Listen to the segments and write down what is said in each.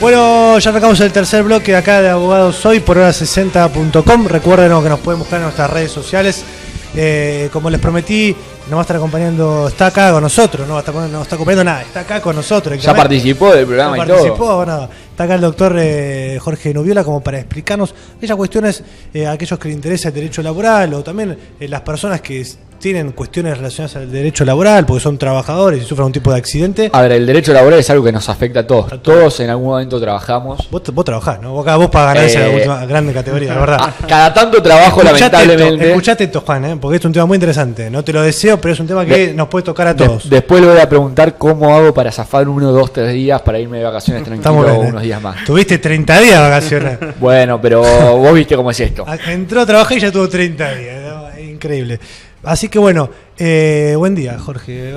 Bueno, ya arrancamos el tercer bloque acá de Abogados Hoy por hora60.com. Recuerden que nos pueden buscar en nuestras redes sociales. Como les prometí, nos va a estar acompañando, está acá con nosotros, no está acompañando nada, está acá con nosotros. Ya participó del programa y todo. Bueno, está acá el doctor Jorge Nubiola como para explicarnos aquellas cuestiones, a aquellos que les interesa el derecho laboral o también las personas que tienen cuestiones relacionadas al derecho laboral porque son trabajadores y sufren un tipo de accidente. A ver, el derecho laboral es algo que nos afecta a todos. Todos en algún momento trabajamos. Vos trabajás, ¿no? Vos para ganar esa última grande categoría, la verdad. Cada tanto trabajo, lamentablemente. Escuchate esto, Juan, porque es un tema muy interesante. No te lo deseo, pero es un tema que nos puede tocar a todos. Después le voy a preguntar cómo hago para zafar 1, 2, 3 días para irme de vacaciones tranquilo unos días más. Tuviste 30 días de vacaciones. Bueno, pero vos viste cómo es esto. Entró a trabajar y ya tuvo 30 días. ¿No? Increíble. Así que bueno, buen día, Jorge.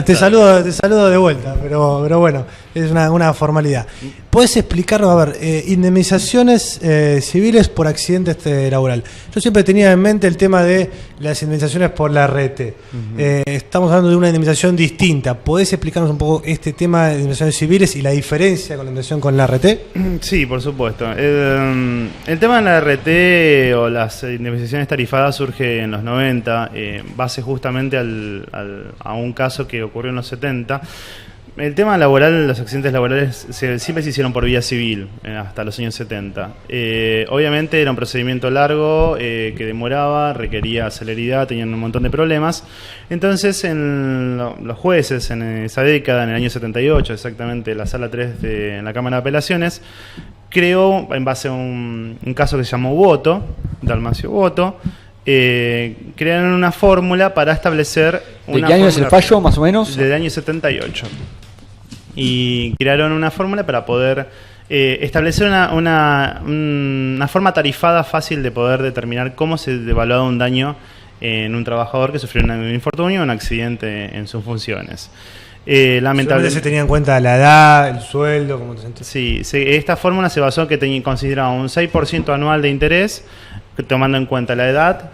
Te saludo de vuelta, pero bueno, es una formalidad. ¿Podés explicarnos, a ver, indemnizaciones civiles por accidentes laboral? Yo siempre tenía en mente el tema de las indemnizaciones por la RT. Estamos hablando de una indemnización distinta. ¿Podés explicarnos un poco este tema de indemnizaciones civiles y la diferencia con la indemnización con la RT? Sí, por supuesto. El tema de la RT o las indemnizaciones tarifadas surge en los 90, base justamente a un caso que ocurrió en los 70. El tema laboral, los accidentes laborales siempre se hicieron por vía civil, hasta los años 70. Obviamente era un procedimiento largo, que demoraba, requería celeridad, tenían un montón de problemas. Entonces los jueces en esa década, en el año 78, exactamente, la Sala 3 en la Cámara de Apelaciones, creó, en base a un caso que se llamó Voto, Dalmacio Voto, crearon una fórmula para establecer... ¿De qué año es el fallo, más o menos? Del año 78. Y crearon una fórmula para poder establecer una forma tarifada fácil de poder determinar cómo se evaluaba un daño en un trabajador que sufrió un infortunio o un accidente en sus funciones. Lamentablemente se tenía en cuenta la edad, el sueldo, ¿cómo te sentís? Sí, esta fórmula se basó en que consideraba un 6% anual de interés, tomando en cuenta la edad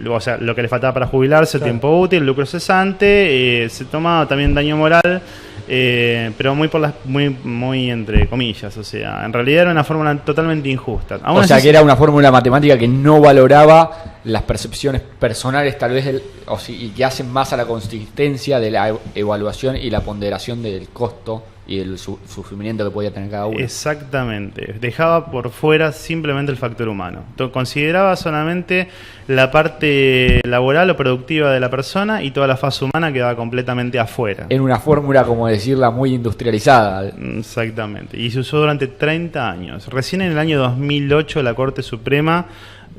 o sea, lo que le faltaba para jubilarse, el tiempo útil, el lucro cesante, se tomaba también daño moral, pero muy entre comillas, o sea, en realidad era una fórmula totalmente injusta. O sea, que era una fórmula matemática que no valoraba las percepciones personales tal vez y que hacen más a la consistencia de la evaluación y la ponderación del costo y el sufrimiento que podía tener cada uno. Exactamente. Dejaba por fuera simplemente el factor humano. Consideraba solamente la parte laboral o productiva de la persona y toda la fase humana quedaba completamente afuera. En una fórmula, como decirla, muy industrializada. Exactamente. Y se usó durante 30 años. Recién en el año 2008 la Corte Suprema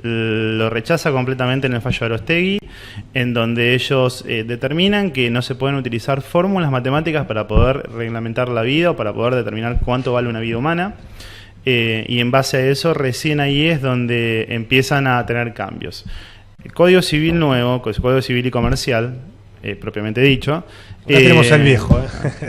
lo rechaza completamente en el fallo de Arostegui, en donde ellos determinan que no se pueden utilizar fórmulas matemáticas para poder reglamentar la vida o para poder determinar cuánto vale una vida humana, y en base a eso recién ahí es donde empiezan a tener cambios. El Código Civil nuevo, el Código Civil y Comercial, propiamente dicho. Acá tenemos el viejo.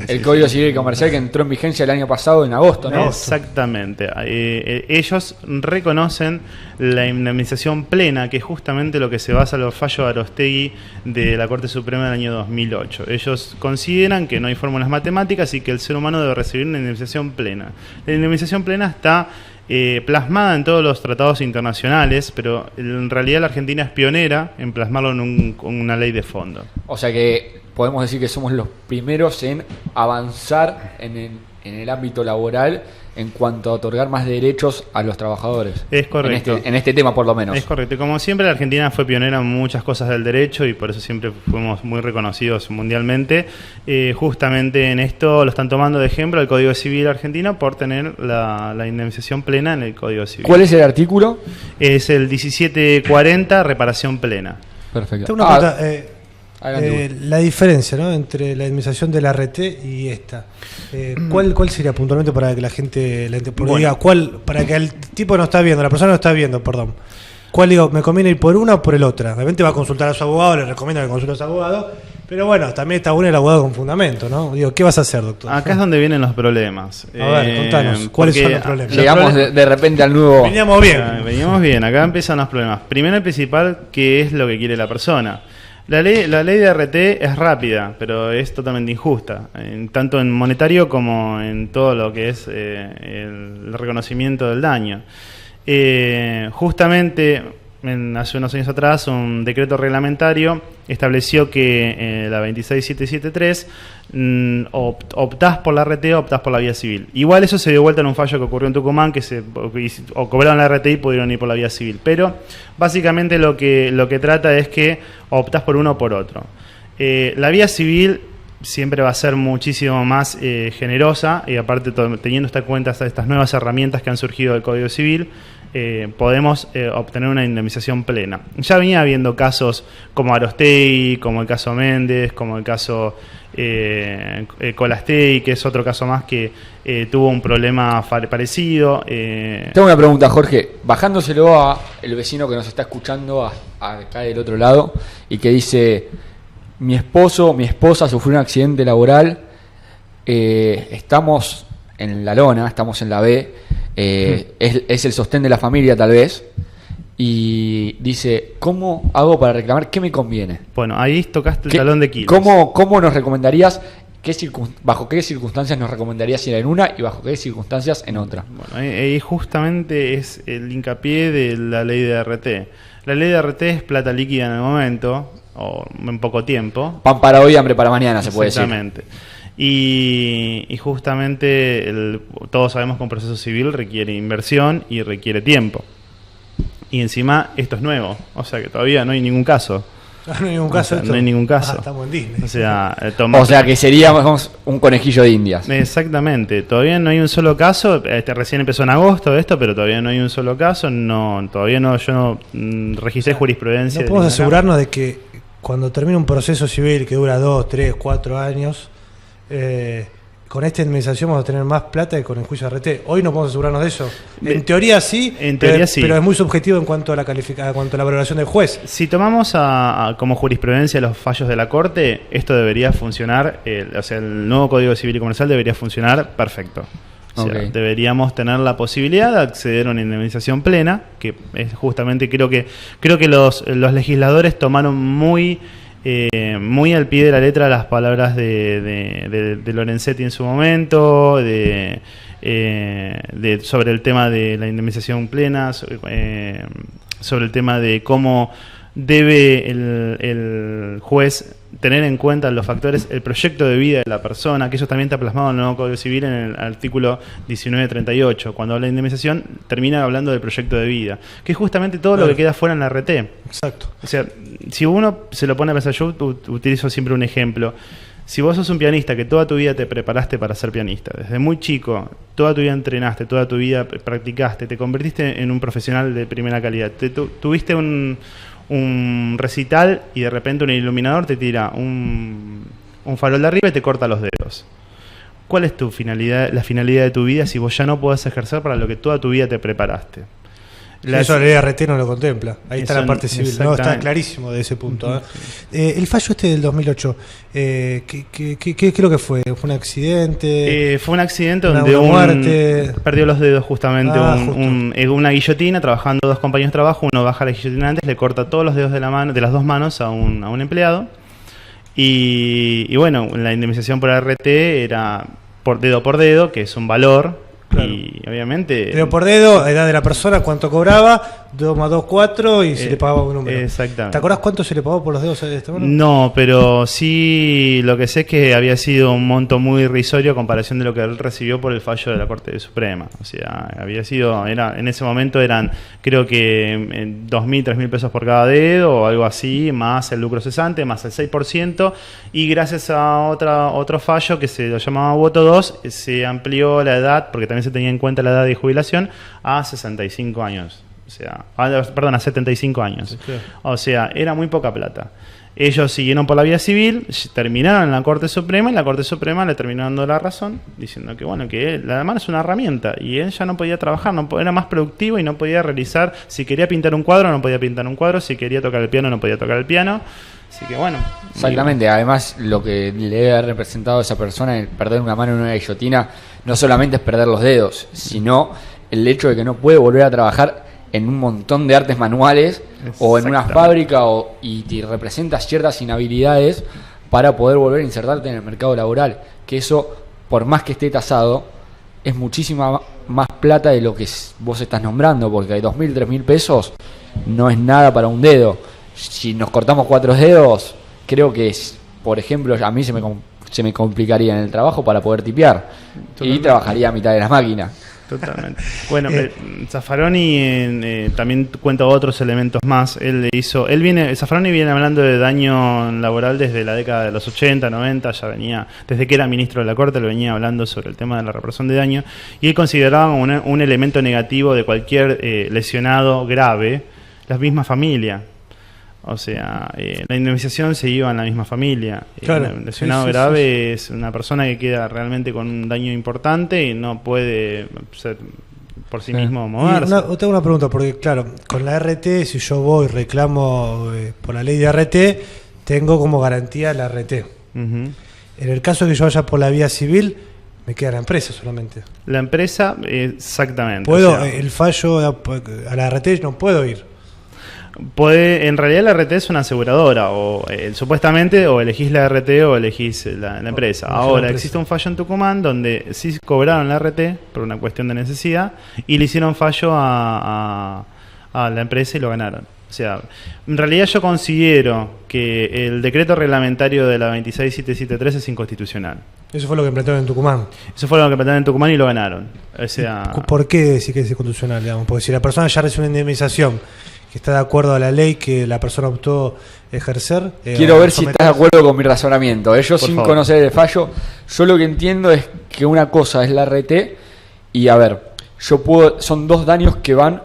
El Código Civil y Comercial que entró en vigencia el año pasado, en agosto, ¿no? Exactamente. Ellos reconocen la indemnización plena, que es justamente lo que se basa en los fallos de Arostegui de la Corte Suprema del año 2008. Ellos consideran que no hay fórmulas matemáticas y que el ser humano debe recibir una indemnización plena. La indemnización plena está plasmada en todos los tratados internacionales, pero en realidad la Argentina es pionera en plasmarlo en una ley de fondo. O sea que podemos decir que somos los primeros en avanzar en el ámbito laboral en cuanto a otorgar más derechos a los trabajadores. Es correcto. En este tema, por lo menos. Es correcto. Como siempre, la Argentina fue pionera en muchas cosas del derecho y por eso siempre fuimos muy reconocidos mundialmente. Justamente en esto lo están tomando de ejemplo el Código Civil argentino por tener la indemnización plena en el Código Civil. ¿Cuál es el artículo? Es el 1740, reparación plena. Perfecto. Tengo una pregunta. La diferencia, ¿no?, entre la indemnización de la RT y esta. ¿Cuál sería puntualmente para que la gente diga para que el tipo no está viendo, la persona no está viendo, perdón? ¿Cuál digo, me conviene ir por una o por el otra? Obviamente va a consultar a su abogado, le recomiendo que consulte a su abogado, pero bueno, también está bueno el abogado con fundamento, ¿no? Digo, ¿qué vas a hacer, doctor? Acá es donde vienen los problemas. A ver, contanos, ¿cuáles son los problemas? Llegamos de repente al nuevo... Veníamos bien. Veníamos bien, acá empiezan los problemas. Primero y principal, ¿qué es lo que quiere la persona? La ley de RT es rápida, pero es totalmente injusta, tanto en monetario como en todo lo que es el reconocimiento del daño. Justamente, hace unos años atrás, un decreto reglamentario estableció que la 26773 optás por la RT o optás por la vía civil. Igual eso se dio vuelta en un fallo que ocurrió en Tucumán, que o cobraron la RT y pudieron ir por la vía civil. Pero básicamente lo que trata es que optás por uno o por otro. La vía civil siempre va a ser muchísimo más generosa, y aparte teniendo en cuenta estas nuevas herramientas que han surgido del Código Civil, podemos obtener una indemnización plena. Ya venía habiendo casos como Arostegui, como el caso Méndez, como el caso Colastegui, que es otro caso más que tuvo un problema parecido. Tengo una pregunta, Jorge, bajándoselo a el vecino que nos está escuchando acá del otro lado y que dice: mi esposa sufrió un accidente laboral, estamos en la lona, estamos en la B, es el sostén de la familia tal vez, y dice: ¿cómo hago para reclamar? ¿Qué me conviene? Bueno, ahí tocaste el talón de Aquiles. ¿Cómo nos recomendarías? ¿Bajo qué circunstancias nos recomendarías ir en una y bajo qué circunstancias en otra? Bueno, ahí justamente es el hincapié de la ley de RT. La ley de RT es plata líquida en el momento, o en poco tiempo. Pan para hoy, hambre para mañana, se puede decir. Exactamente. Y justamente todos sabemos que un proceso civil requiere inversión y requiere tiempo. Y encima esto es nuevo, o sea que todavía no hay ningún caso. No hay ningún caso. No hay ningún caso. Estamos en Disney. O sea, que seríamos un conejillo de indias. Exactamente. Todavía no hay un solo caso. Recién empezó en agosto esto, pero todavía no hay un solo caso. Todavía no. Yo no registré jurisprudencia. No podemos asegurarnos de que cuando termine un proceso civil que dura 2, 3, 4 años, con esta indemnización vamos a tener más plata que con el juicio de RT. Hoy no podemos asegurarnos de eso. En teoría sí, pero es muy subjetivo en cuanto a la valoración del juez. Si tomamos como jurisprudencia los fallos de la Corte, esto debería funcionar, el nuevo Código Civil y Comercial debería funcionar perfecto. O sea, deberíamos tener la posibilidad de acceder a una indemnización plena, que es justamente creo que los legisladores tomaron muy al pie de la letra las palabras de Lorenzetti en su momento, sobre el tema de la indemnización plena, sobre el tema de cómo debe el juez tener en cuenta los factores, el proyecto de vida de la persona, que eso también está plasmado en el nuevo Código Civil en el artículo 1938. Cuando habla de indemnización, termina hablando del proyecto de vida, que es justamente todo lo que queda fuera en la RT. Exacto. O sea, si uno se lo pone a pensar, yo utilizo siempre un ejemplo. Si vos sos un pianista que toda tu vida te preparaste para ser pianista, desde muy chico, toda tu vida entrenaste, toda tu vida practicaste, te convertiste en un profesional de primera calidad, tuviste un recital y de repente un iluminador te tira un farol de arriba y te corta los dedos. ¿Cuál es la finalidad de tu vida si vos ya no podés ejercer para lo que toda tu vida te preparaste? Eso la ley de RT no lo contempla. Ahí está la parte civil, ¿no? Está clarísimo de ese punto. El fallo del 2008, ¿qué es lo que fue? ¿Fue un accidente? Fue un accidente donde muerte perdió los dedos justamente. Una guillotina, trabajando dos compañeros de trabajo, uno baja la guillotina antes, le corta todos los dedos de las dos manos a un empleado. Y bueno, la indemnización por RT era por dedo, que es un valor. Claro. Y obviamente... Dedo por dedo, edad de la persona, cuánto cobraba, 2 más 2, 4 y se le pagaba un número. Exactamente. ¿Te acordás cuánto se le pagó por los dedos de este mano? No, pero sí lo que sé es que había sido un monto muy irrisorio a comparación de lo que él recibió por el fallo de la Corte Suprema. O sea, en ese momento eran, creo que 2.000, 3.000 pesos por cada dedo o algo así, más el lucro cesante, más el 6%, y gracias a otro fallo que se lo llamaba voto 2, se amplió la edad, porque también se tenía en cuenta la edad de jubilación, a 65 años. O sea, a 75 años. Sí, claro. O sea, era muy poca plata. Ellos siguieron por la vía civil, terminaron en la Corte Suprema y la Corte Suprema le terminó dando la razón, diciendo que bueno, que la mano es una herramienta y él ya no podía trabajar, era más productivo y no podía realizar, si quería pintar un cuadro no podía pintar un cuadro, si quería tocar el piano no podía tocar el piano. Así que bueno. Exactamente, además lo que le debe haber representado a esa persona en perder una mano en una guillotina no solamente es perder los dedos, sino el hecho de que no puede volver a trabajar en un montón de artes manuales o en una fábrica y representas ciertas inhabilidades para poder volver a insertarte en el mercado laboral. Que eso, por más que esté tasado, es muchísima más plata de lo que vos estás nombrando, porque hay 2.000, 3.000 pesos, no es nada para un dedo. Si nos cortamos 4 dedos, creo que, por ejemplo, a mí se me complicaría en el trabajo para poder tipear. Totalmente. Y trabajaría a mitad de las máquinas. Totalmente. Bueno, Zaffaroni también cuenta otros elementos más. Zaffaroni viene hablando de daño laboral desde la década de los 80, 90, ya venía, desde que era ministro de la Corte, lo venía hablando sobre el tema de la reparación de daño, y él consideraba un elemento negativo de cualquier lesionado grave, la misma familia. O sea, la indemnización se iba en la misma familia. Claro. Un lesionado grave es una persona que queda realmente con un daño importante y no puede ser por sí mismo moverse. Tengo una pregunta, porque claro, con la RT, si yo voy y reclamo por la ley de RT, tengo como garantía la RT. En el caso que yo vaya por la vía civil, me queda la empresa solamente. La empresa, exactamente. El fallo a la RT no puedo ir. En realidad la RT es una aseguradora, supuestamente, o elegís la RT o elegís la empresa. Ahora existe un fallo en Tucumán donde sí cobraron la RT por una cuestión de necesidad y le hicieron fallo a la empresa y lo ganaron. O sea, en realidad yo considero que el decreto reglamentario de la 26773 es inconstitucional. Eso fue lo que plantearon en Tucumán. Eso fue lo que plantearon en Tucumán y lo ganaron. O sea, ¿por qué decir que es inconstitucional, digamos? Porque si la persona ya recibe una indemnización que está de acuerdo a la ley que la persona optó ejercer. Quiero ver si estás de acuerdo con mi razonamiento. Yo, sin conocer el fallo, yo lo que entiendo es que una cosa es la RT y, a ver, son dos daños que van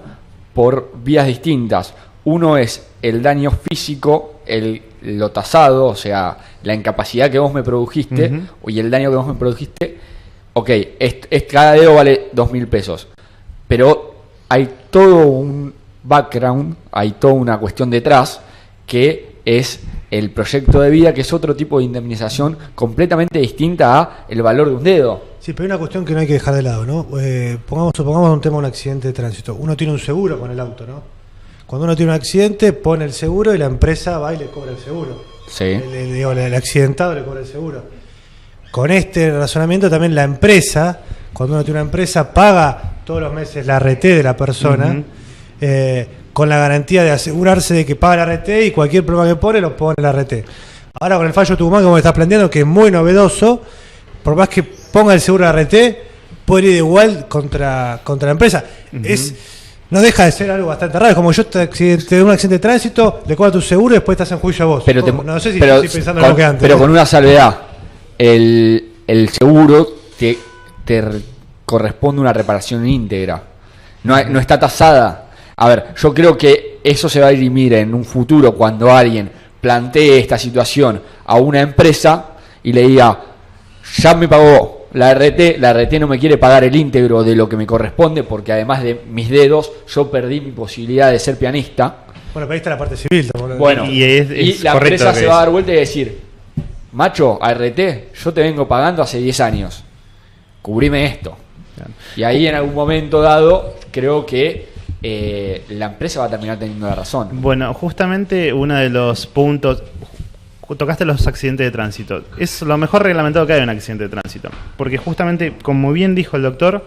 por vías distintas. Uno es el daño físico, lo tasado, o sea, la incapacidad que vos me produjiste, y el daño que vos me produjiste. Ok, cada dedo vale 2.000 pesos, pero hay todo un background, hay toda una cuestión detrás que es el proyecto de vida, que es otro tipo de indemnización completamente distinta a el valor de un dedo. Sí, pero hay una cuestión que no hay que dejar de lado, ¿no? Supongamos un tema, un accidente de tránsito. Uno tiene un seguro con el auto, ¿no? Cuando uno tiene un accidente, pone el seguro y la empresa va y le cobra el seguro. Sí. El accidentado le cobra el seguro. Con este razonamiento también la empresa, cuando uno tiene una empresa, paga todos los meses la RT de la persona, con la garantía de asegurarse de que paga la RT y cualquier problema que pone, lo pone la RT. Ahora con el fallo Tucumán, como estás planteando, que es muy novedoso, por más que ponga el seguro de la RT, puede ir igual contra la empresa. No deja de ser algo bastante raro. Como te doy un accidente de tránsito, le cobra tu seguro y después estás en juicio a vos. No sé si estoy pensando en lo que antes. Pero con una salvedad. El seguro te corresponde una reparación íntegra. No está tasada. A ver, yo creo que eso se va a dirimir en un futuro cuando alguien plantee esta situación a una empresa y le diga, ya me pagó la RT no me quiere pagar el íntegro de lo que me corresponde porque además de mis dedos yo perdí mi posibilidad de ser pianista. Bueno, pero ahí está la parte civil. Bueno, y la empresa se va a dar vuelta y decir, macho, ART, yo te vengo pagando hace 10 años, cubrime esto. Y ahí en algún momento dado creo que la empresa va a terminar teniendo la razón. Bueno, justamente uno de los puntos, tocaste los accidentes de tránsito. Es lo mejor reglamentado que hay un accidente de tránsito, porque justamente, como bien dijo el doctor,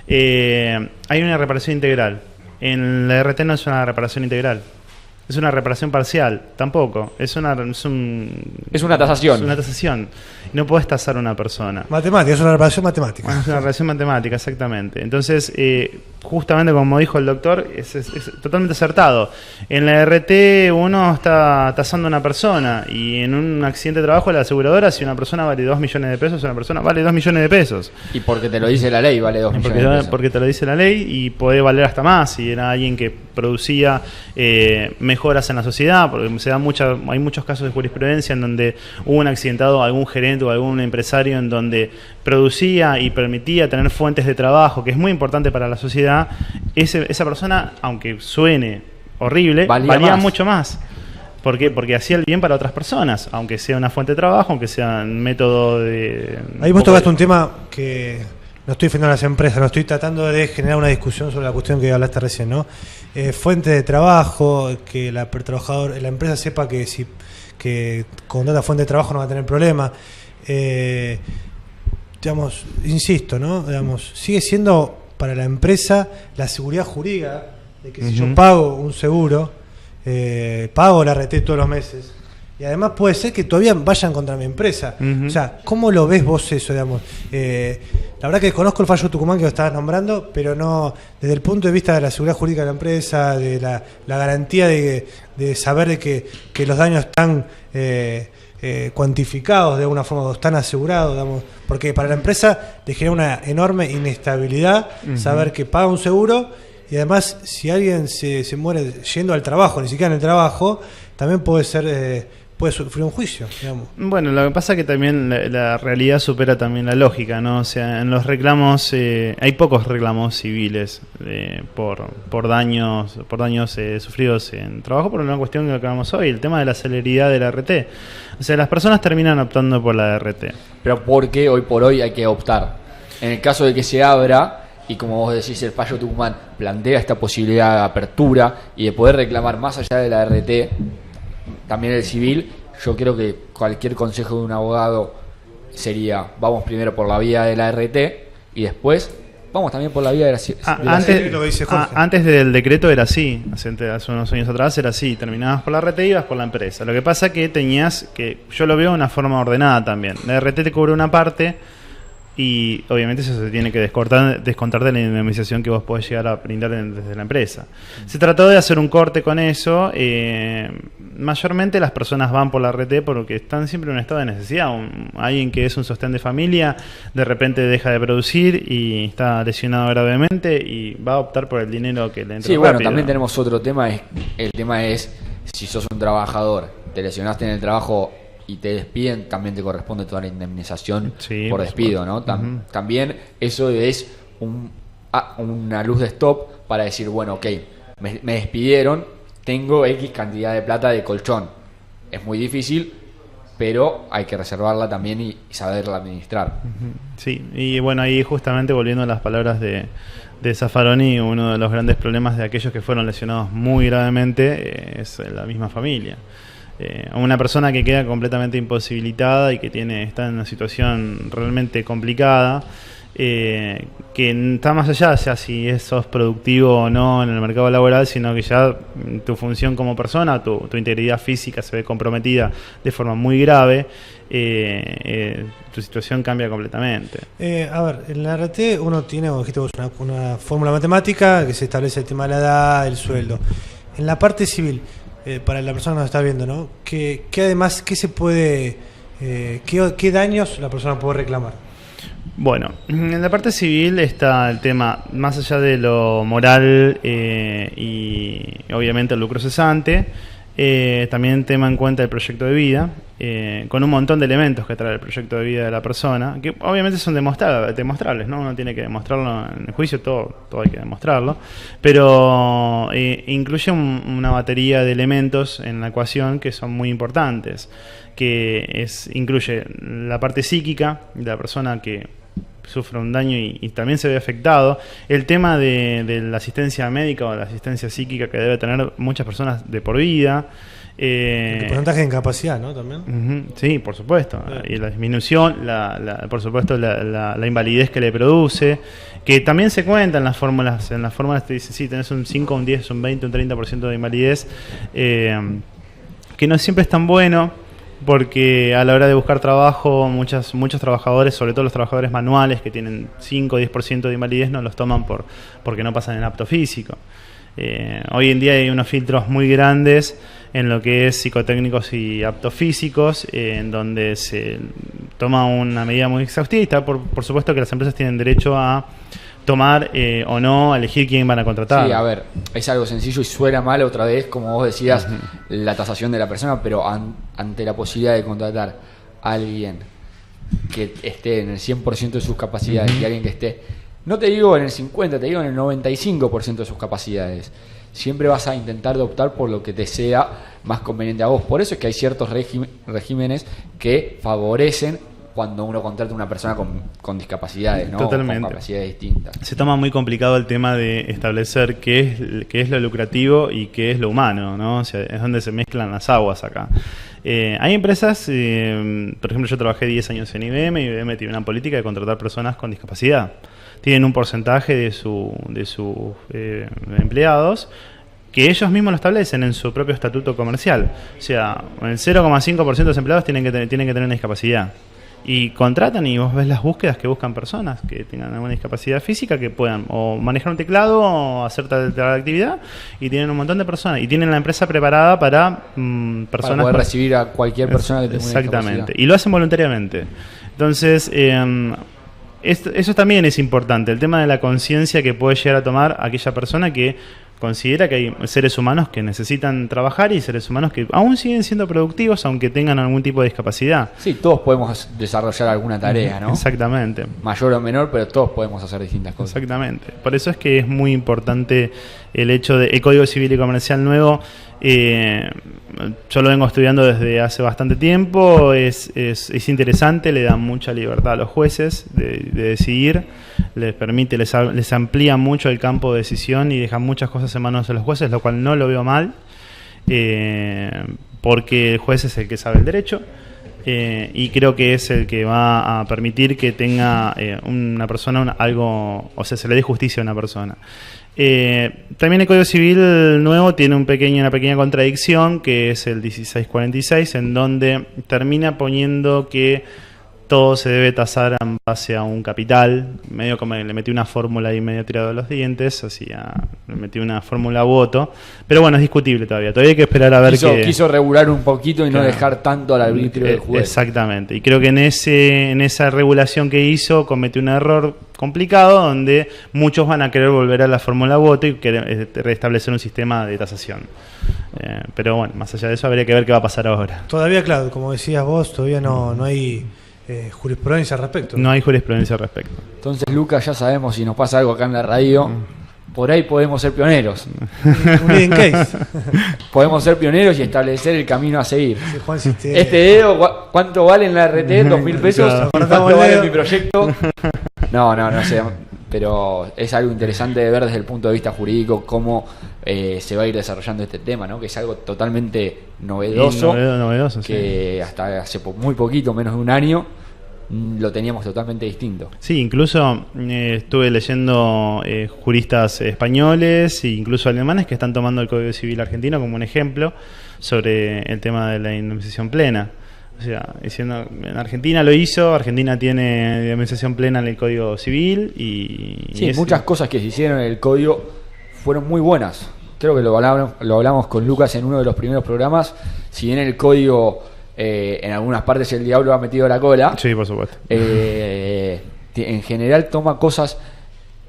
hay una reparación integral. En la RT no es una reparación integral, es una reparación parcial, tampoco. Es una tasación. Es una tasación. No podés tasar a una persona. Matemática, es una reparación matemática. Es una reparación matemática, exactamente. Entonces, justamente como dijo el doctor, es totalmente acertado. En la RT uno está tasando a una persona y en un accidente de trabajo la aseguradora, si una persona vale 2 millones de pesos, una persona vale 2 millones de pesos. Y porque te lo dice la ley, vale 2 millones de pesos. Porque te lo dice la ley y puede valer hasta más si era alguien que producía mejoras en la sociedad, porque hay muchos casos de jurisprudencia en donde hubo un accidentado, algún gerente o algún empresario en donde producía y permitía tener fuentes de trabajo, que es muy importante para la sociedad. Esa persona, aunque suene horrible, valía mucho más. ¿Por qué? Porque hacía el bien para otras personas, aunque sea una fuente de trabajo, aunque sea un método de... Ahí vos tocaste un tema que no estoy defendiendo a las empresas, no estoy tratando de generar una discusión sobre la cuestión que hablaste recién, ¿no? Fuente de trabajo, que la empresa sepa que si que con tanta fuente de trabajo no va a tener problema. Digamos, insisto, ¿no? Digamos, sigue siendo para la empresa la seguridad jurídica de que si yo pago un seguro, pago la RT todos los meses, y además puede ser que todavía vayan contra mi empresa. O sea, ¿cómo lo ves vos eso, digamos? La verdad que desconozco el fallo Tucumán que lo estabas nombrando, pero no, desde el punto de vista de la seguridad jurídica de la empresa, de la garantía de saber de que los daños están cuantificados de alguna forma, o están asegurados, digamos, porque para la empresa le genera una enorme inestabilidad saber que paga un seguro, y además si alguien se muere yendo al trabajo, ni siquiera en el trabajo, también puede ser puede sufrir un juicio, digamos. Bueno, lo que pasa es que también la realidad supera también la lógica, ¿no? O sea, en los reclamos hay pocos reclamos civiles por daños sufridos en trabajo, por una cuestión que acabamos hoy, el tema de la celeridad de la RT. O sea, las personas terminan optando por la RT. Pero ¿por qué hoy por hoy hay que optar? En el caso de que se abra, y como vos decís, el fallo Tucumán plantea esta posibilidad de apertura y de poder reclamar más allá de la RT, también el civil, yo creo que cualquier consejo de un abogado sería: vamos primero por la vía de la RT y después vamos también por la vía de la antes del decreto era así, hace unos años atrás era así, terminabas por la RT y ibas por la empresa. Lo que pasa es que yo lo veo de una forma ordenada también. La RT te cubre una parte y obviamente eso se tiene que descontar de la indemnización que vos podés llegar a brindar desde la empresa. Se trató de hacer un corte con eso. Mayormente las personas van por la RT porque están siempre en un estado de necesidad. Alguien que es un sostén de familia de repente deja de producir y está lesionado gravemente y va a optar por el dinero que le entra. Sí, bueno, también tenemos otro tema. El tema es, si sos un trabajador, te lesionaste en el trabajo y te despiden, también te corresponde toda la indemnización por despido, ¿no? También eso es una luz de stop para decir, bueno, ok, me despidieron, tengo X cantidad de plata de colchón. Es muy difícil, pero hay que reservarla también y saberla administrar. Sí, y bueno, ahí justamente volviendo a las palabras de Zaffaroni, uno de los grandes problemas de aquellos que fueron lesionados muy gravemente es la misma familia. Una persona que queda completamente imposibilitada y que está en una situación realmente complicada, que está más allá, o sea, si sos productivo o no en el mercado laboral, sino que ya tu función como persona, tu integridad física se ve comprometida de forma muy grave, tu situación cambia completamente. A ver, en la RT uno tiene, como dijiste vos, una fórmula matemática que se establece el tema de la edad, el sueldo. En la parte civil, para la persona que nos está viendo, ¿no? ¿Qué además, qué se puede, qué daños la persona puede reclamar? Bueno, en la parte civil está el tema, más allá de lo moral y obviamente el lucro cesante, también tema en cuenta el proyecto de vida, con un montón de elementos que trae el proyecto de vida de la persona, que obviamente son demostrables, ¿no? Uno tiene que demostrarlo en el juicio, todo hay que demostrarlo, pero incluye una batería de elementos en la ecuación que son muy importantes, que incluye la parte psíquica de la persona que sufre un daño y también se ve afectado, el tema de la asistencia médica o la asistencia psíquica que debe tener muchas personas de por vida, el porcentaje de incapacidad, ¿no? También. Sí, por supuesto, y la disminución, por supuesto la invalidez que le produce, que también se cuenta en las fórmulas te dice, sí, tenés un 5, un 10, un 20, un 30% de invalidez, que no siempre es tan bueno, porque a la hora de buscar trabajo muchos trabajadores, sobre todo los trabajadores manuales que tienen 5 o 10% de invalidez, no los toman porque no pasan en apto físico. Hoy en día hay unos filtros muy grandes en lo que es psicotécnicos y aptos físicos, en donde se toma una medida muy exhaustiva y está por supuesto que las empresas tienen derecho a tomar o no, elegir quién van a contratar. Sí, a ver, es algo sencillo y suena mal otra vez, como vos decías, la tasación de la persona, pero ante la posibilidad de contratar a alguien que esté en el 100% de sus capacidades y alguien que esté, no te digo en el 50%, te digo en el 95% de sus capacidades, siempre vas a intentar de optar por lo que te sea más conveniente a vos. Por eso es que hay ciertos regímenes que favorecen cuando uno contrata a una persona con discapacidades, ¿no? Totalmente. Con capacidades distintas. Se toma muy complicado el tema de establecer qué es lo lucrativo y qué es lo humano, ¿no? O sea, es donde se mezclan las aguas acá. Hay empresas, por ejemplo, yo trabajé 10 años en IBM y IBM tiene una política de contratar personas con discapacidad. Tienen un porcentaje de sus empleados que ellos mismos lo establecen en su propio estatuto comercial. O sea, el 0,5% de los empleados tienen que tener una discapacidad. Y contratan y vos ves las búsquedas que buscan personas que tengan alguna discapacidad física, que puedan o manejar un teclado o hacer tal actividad, y tienen un montón de personas y tienen la empresa preparada para personas para poder recibir a cualquier persona que tenga una discapacidad. Exactamente, y lo hacen voluntariamente. Entonces, eso también es importante, el tema de la conciencia que puede llegar a tomar aquella persona que considera que hay seres humanos que necesitan trabajar y seres humanos que aún siguen siendo productivos aunque tengan algún tipo de discapacidad. Sí, todos podemos desarrollar alguna tarea, ¿no? Exactamente. Mayor o menor, pero todos podemos hacer distintas cosas. Exactamente. Por eso es que es muy importante el hecho de el Código Civil y Comercial nuevo. Yo lo vengo estudiando desde hace bastante tiempo. Es interesante, le da mucha libertad a los jueces de decidir, les permite, les amplía mucho el campo de decisión y deja muchas cosas en manos de los jueces, lo cual no lo veo mal, porque el juez es el que sabe el derecho. Y creo que es el que va a permitir que tenga una persona algo, o sea, se le dé justicia a una persona. También el Código Civil nuevo tiene una pequeña contradicción, que es el 1646, en donde termina poniendo que todo se debe tasar en base a un capital. Medio como le metí una fórmula y medio tirado de los dientes, le metí una fórmula voto. Pero bueno, es discutible todavía hay que esperar a ver quiso regular un poquito y no dejar tanto al arbitrio del juez. Exactamente, y creo que en esa regulación que hizo cometió un error complicado donde muchos van a querer volver a la fórmula voto y querer restablecer un sistema de tasación. Pero bueno, más allá de eso habría que ver qué va a pasar ahora. Todavía, claro, como decías vos, todavía no hay jurisprudencia al respecto. No hay jurisprudencia al respecto. Entonces, Lucas, ya sabemos, si nos pasa algo acá en la radio, por ahí podemos ser pioneros. Un leading case. Podemos ser pioneros y establecer el camino a seguir. Sí, Juan, Este dedo, ¿cuánto vale en la RT? 2.000 pesos. Claro. ¿Cuánto vale mi proyecto? No sé. Pero es algo interesante de ver desde el punto de vista jurídico cómo se va a ir desarrollando este tema, ¿no? Que es algo totalmente novedoso. Novedoso, que sí. hasta hace muy poquito, menos de un año, lo teníamos totalmente distinto. Sí, incluso estuve leyendo juristas españoles e incluso alemanes que están tomando el Código Civil argentino como un ejemplo sobre el tema de la indemnización plena. O sea, diciendo, en Argentina lo hizo, Argentina tiene indemnización plena en el Código Civil Sí, muchas cosas que se hicieron en el Código fueron muy buenas. Creo que lo hablamos con Lucas en uno de los primeros programas. Si bien el Código en algunas partes el diablo ha metido la cola, sí, por supuesto. En general toma cosas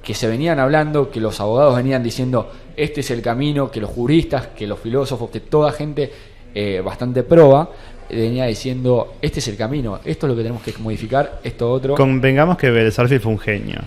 que se venían hablando, que los abogados venían diciendo, este es el camino, que los juristas, que los filósofos, que toda gente bastante proba, venía diciendo, este es el camino, esto es lo que tenemos que modificar, esto otro. Convengamos que Belzarfield fue un genio.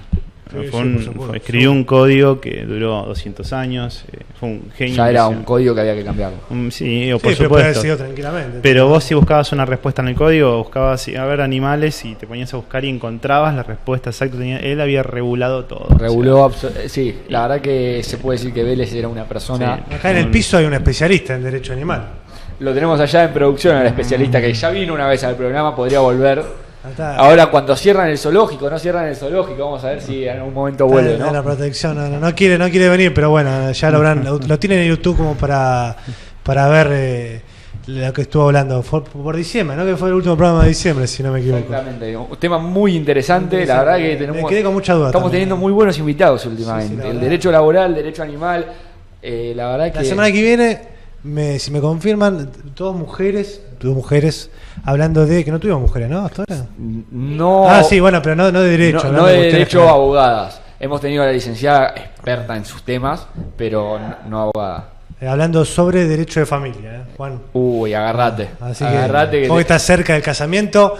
Escribió un código que duró 200 años, fue un genio. Ya era un código que había que cambiarlo. Sí, por pero supuesto. puede haber sido tranquilamente. Pero vos si buscabas una respuesta en el código, buscabas a ver animales y te ponías a buscar y encontrabas la respuesta exacta. Él había regulado todo. Reguló, sí, la verdad que se puede decir que Vélez era una persona... Sí. Acá en el piso hay un especialista en derecho animal. Lo tenemos allá en producción, al especialista que ya vino una vez al programa, podría volver. Ahora cuando cierran el zoológico, vamos a ver si en algún momento vuelve, ¿no? La protección no quiere venir, pero bueno, ya lo tienen en YouTube como para ver lo que estuvo hablando por diciembre, ¿no? Que fue el último programa de diciembre, si no me equivoco. Exactamente, un tema muy interesante, la verdad que me quedé con mucha duda. Estamos teniendo muy buenos invitados últimamente, sí, el derecho laboral, el derecho animal, la verdad que... La semana que viene, si me confirman, dos mujeres hablando de que no tuvimos mujeres, ¿no? ¿Hasta ahora? No. Sí, bueno, pero no de derecho. No de derecho, abogadas. Hemos tenido a la licenciada experta en sus temas, pero no abogada. Hablando sobre derecho de familia, Juan. Uy, agarrate. Así que vos estás cerca del casamiento.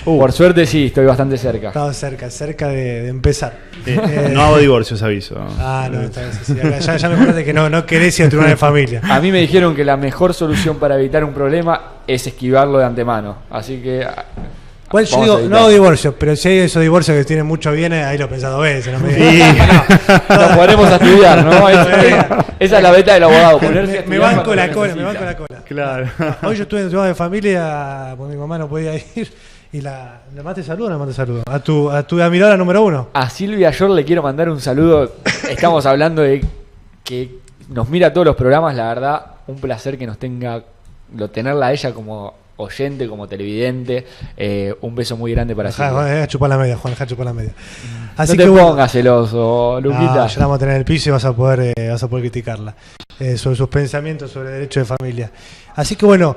Por suerte sí, estoy bastante cerca. Estamos cerca de empezar. No hago divorcios, aviso. No, está bien. Sí, ya me acuerdo que no querés ir a tribunal de familia. A mí me dijeron que la mejor solución para evitar un problema es esquivarlo de antemano. Así que Bueno, yo digo, no hago divorcios, pero si hay esos divorcios que tienen muchos bienes, ahí lo he pensado veces. No me Lo podremos estudiar, ¿no? Esa es la beta del abogado. Me banco la cola, me banco la cola. Claro. Hoy yo estuve en un tema de familia, porque mi mamá no podía ir. Y ¿le mate saludo o no le mate saludo? A tu admiradora número 1. A Silvia Yor le quiero mandar un saludo. Estamos hablando de que nos mira todos los programas, la verdad, un placer que nos tenerla a ella como oyente, como televidente. Un beso muy grande para Silvia. Deja chupar la media, Juan, deja chupar la media. Así no te que pongas celoso, Luquita. No, ya la vamos a tener en el piso y vas a poder criticarla sobre sus pensamientos sobre derecho de familia. Así que bueno,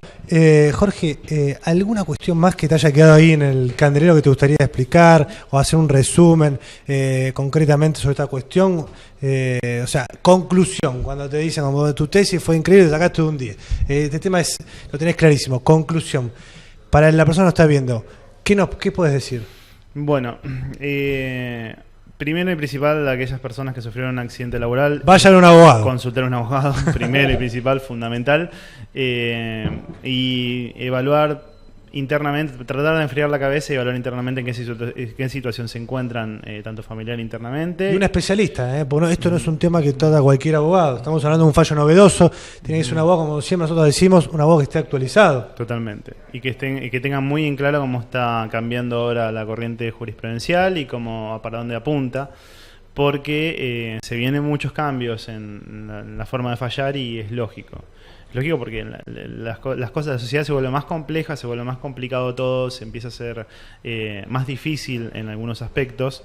Jorge, ¿alguna cuestión más que te haya quedado ahí en el candelero que te gustaría explicar o hacer un resumen concretamente sobre esta cuestión? O sea, conclusión, cuando te dicen como tu tesis fue increíble, te sacaste de un 10. Este tema lo tenés clarísimo. Conclusión, para la persona que está viendo, ¿qué puedes decir? Bueno, primero y principal, a aquellas personas que sufrieron un accidente laboral, vayan a un abogado. Consultar a un abogado, primero y principal, fundamental, y evaluar internamente, tratar de enfriar la cabeza y evaluar internamente en qué situación se encuentran, tanto familiar internamente. Y un especialista, porque esto no es un tema que trata cualquier abogado. Estamos hablando de un fallo novedoso. Tiene que ser un abogado, como siempre nosotros decimos, un abogado que esté actualizado. Totalmente. Y que tengan muy en claro cómo está cambiando ahora la corriente jurisprudencial y para dónde apunta. Porque se vienen muchos cambios en la forma de fallar y es lógico. Lógico, porque las cosas de la sociedad se vuelven más complejas, se vuelve más complicado todo, se empieza a ser más difícil en algunos aspectos.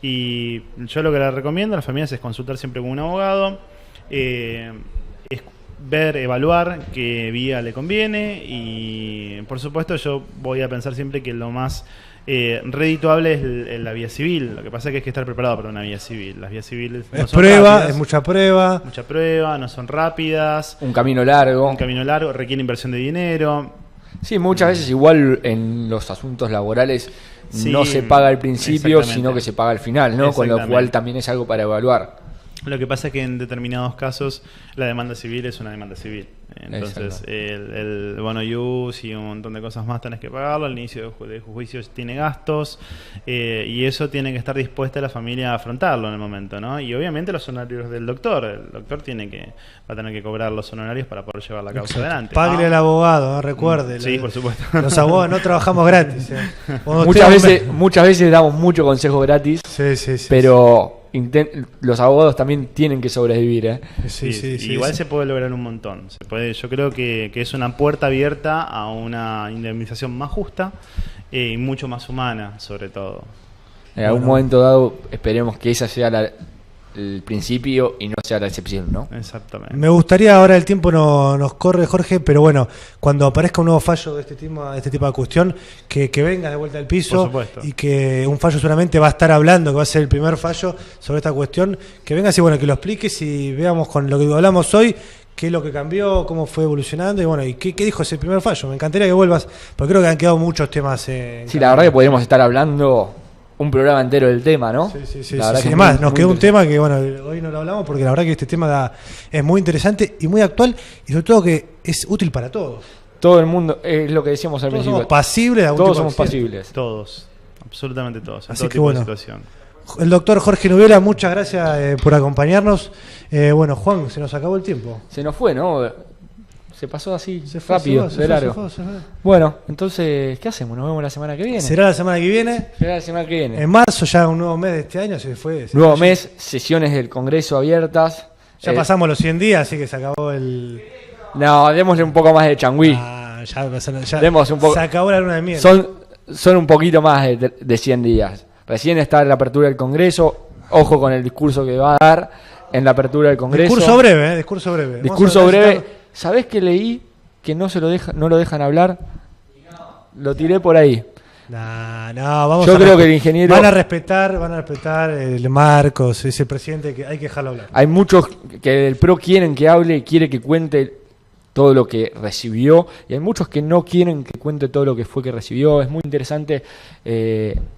Y yo lo que les recomiendo a las familias es consultar siempre con un abogado, evaluar qué vía le conviene y, por supuesto, yo voy a pensar siempre que lo más redituable es la vía civil. Lo que pasa es que hay que estar preparado para una vía civil. Las vías civiles no son rápidas, es mucha prueba. Mucha prueba, no son rápidas. Un camino largo. Requiere inversión de dinero. Sí, muchas veces igual en los asuntos laborales no se paga al principio, sino que se paga al final, ¿no? Con lo cual también es algo para evaluar. Lo que pasa es que en determinados casos la demanda civil es una demanda civil. Entonces el bono ius y un montón de cosas más tenés que pagarlo. Al inicio de juicio tiene gastos y eso tiene que estar dispuesta la familia a afrontarlo en el momento, ¿no? Y obviamente los honorarios del doctor. El doctor va a tener que cobrar los honorarios para poder llevar la causa adelante. Páguele al abogado, ¿no? Recuerde. Sí, por supuesto. Los abogados no trabajamos gratis. Muchas veces damos mucho consejo gratis, pero los abogados también tienen que sobrevivir, igual se puede lograr un montón. Yo creo que es una puerta abierta a una indemnización más justa y mucho más humana, sobre todo. En algún momento dado esperemos que esa sea el principio y no sea la excepción, ¿no? Exactamente. Me gustaría, ahora el tiempo nos corre, Jorge, pero bueno, cuando aparezca un nuevo fallo de este tipo de cuestión, que venga de vuelta al piso y que un fallo seguramente va a estar hablando, que va a ser el primer fallo sobre esta cuestión, que vengas y bueno, que lo expliques y veamos con lo que hablamos hoy, qué es lo que cambió, cómo fue evolucionando y bueno, y qué dijo ese primer fallo. Me encantaría que vuelvas, porque creo que han quedado muchos temas. Sí, la verdad que podríamos estar hablando un programa entero del tema, ¿no? Sí. Además, nos quedó un tema que, bueno, hoy no lo hablamos porque la verdad que este tema es muy interesante y muy actual y sobre todo que es útil para todos. Todo el mundo, es lo que decíamos al principio. Somos pasibles de algún todos tipo somos pasibles. Todos, absolutamente todos, en Así todo que tipo bueno, de situación. El doctor Jorge Nubela, muchas gracias por acompañarnos. Bueno, Juan, se nos acabó el tiempo. Se nos fue, ¿no? Se pasó así, rápido, de largo. Se fue. Bueno, entonces, ¿qué hacemos? ¿Nos vemos la semana que viene? ¿Será la semana que viene? Será la semana que viene. En marzo, ya un nuevo mes de este año, nuevo mes, sesiones del Congreso abiertas. Ya pasamos los 100 días, así que se acabó el... No, démosle un poco más de changüí. Ya demos un poco. Se acabó la luna de miel. Son un poquito más de 100 días. Recién está la apertura del Congreso. Ojo con el discurso que va a dar en la apertura del Congreso. Discurso breve, discurso breve. Discurso breve. ¿Sabés que leí que no lo dejan hablar? Lo tiré por ahí. Vamos. Yo creo que el ingeniero... Van a respetar el Marcos, ese presidente que hay que dejarlo hablar. Hay muchos que el PRO quieren que hable, quiere que cuente todo lo que recibió, y hay muchos que no quieren que cuente todo lo que fue que recibió. Es muy interesante.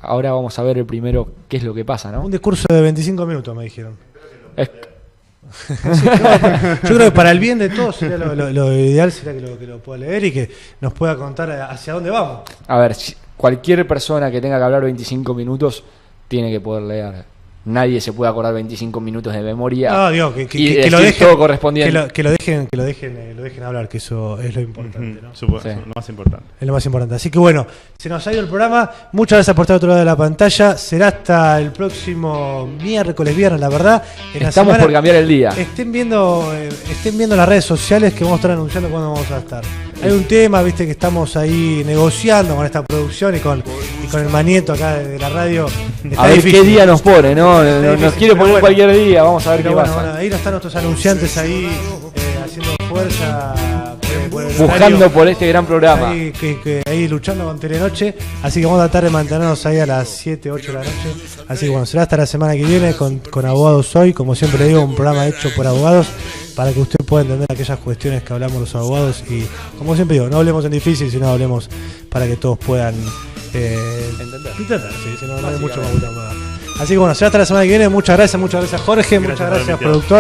Ahora vamos a ver el primero qué es lo que pasa, ¿no? Un discurso de 25 minutos, me dijeron. Sí, yo creo que para el bien de todos sería lo ideal sería que lo pueda leer y que nos pueda contar hacia dónde vamos. A ver, cualquier persona que tenga que hablar 25 minutos tiene que poder leer. Nadie se puede acordar 25 minutos de memoria. No, digo, y lo dejen, todo correspondiente. que lo dejen hablar, que eso es lo importante, ¿no? Supongo, Sí. lo más importante. Es lo más importante. Así que bueno, se nos ha ido el programa. Muchas gracias por estar al otro lado de la pantalla. Será hasta el próximo viernes, la verdad. En la Estamos semana, por cambiar el día. Estén viendo las redes sociales que vamos a estar anunciando cuándo vamos a estar. Hay un tema, viste, que estamos ahí negociando con esta producción y con el Manieto acá de la radio. Está A ver difícil. qué día nos pone, ¿no? Está Nos difícil, quiere pero poner bueno. cualquier día, vamos a ver Pero qué bueno, pasa. bueno, ahí no están nuestros anunciantes ahí haciendo fuerza por el Buscando horario. por este gran programa. Ahí, ahí luchando con Telenoche. Así que vamos a tratar de mantenernos ahí a las 7, 8 de la noche. Así que bueno, será hasta la semana que viene con Abogados Hoy. Como siempre le digo, un programa hecho por abogados para que usted pueda entender aquellas cuestiones que hablamos los abogados. Y como siempre digo, no hablemos en difícil, sino hablemos para que todos puedan entender. Sí, si no hay mucho más. Así que bueno, será hasta la semana que viene. Muchas gracias Jorge, muchas gracias por la productor.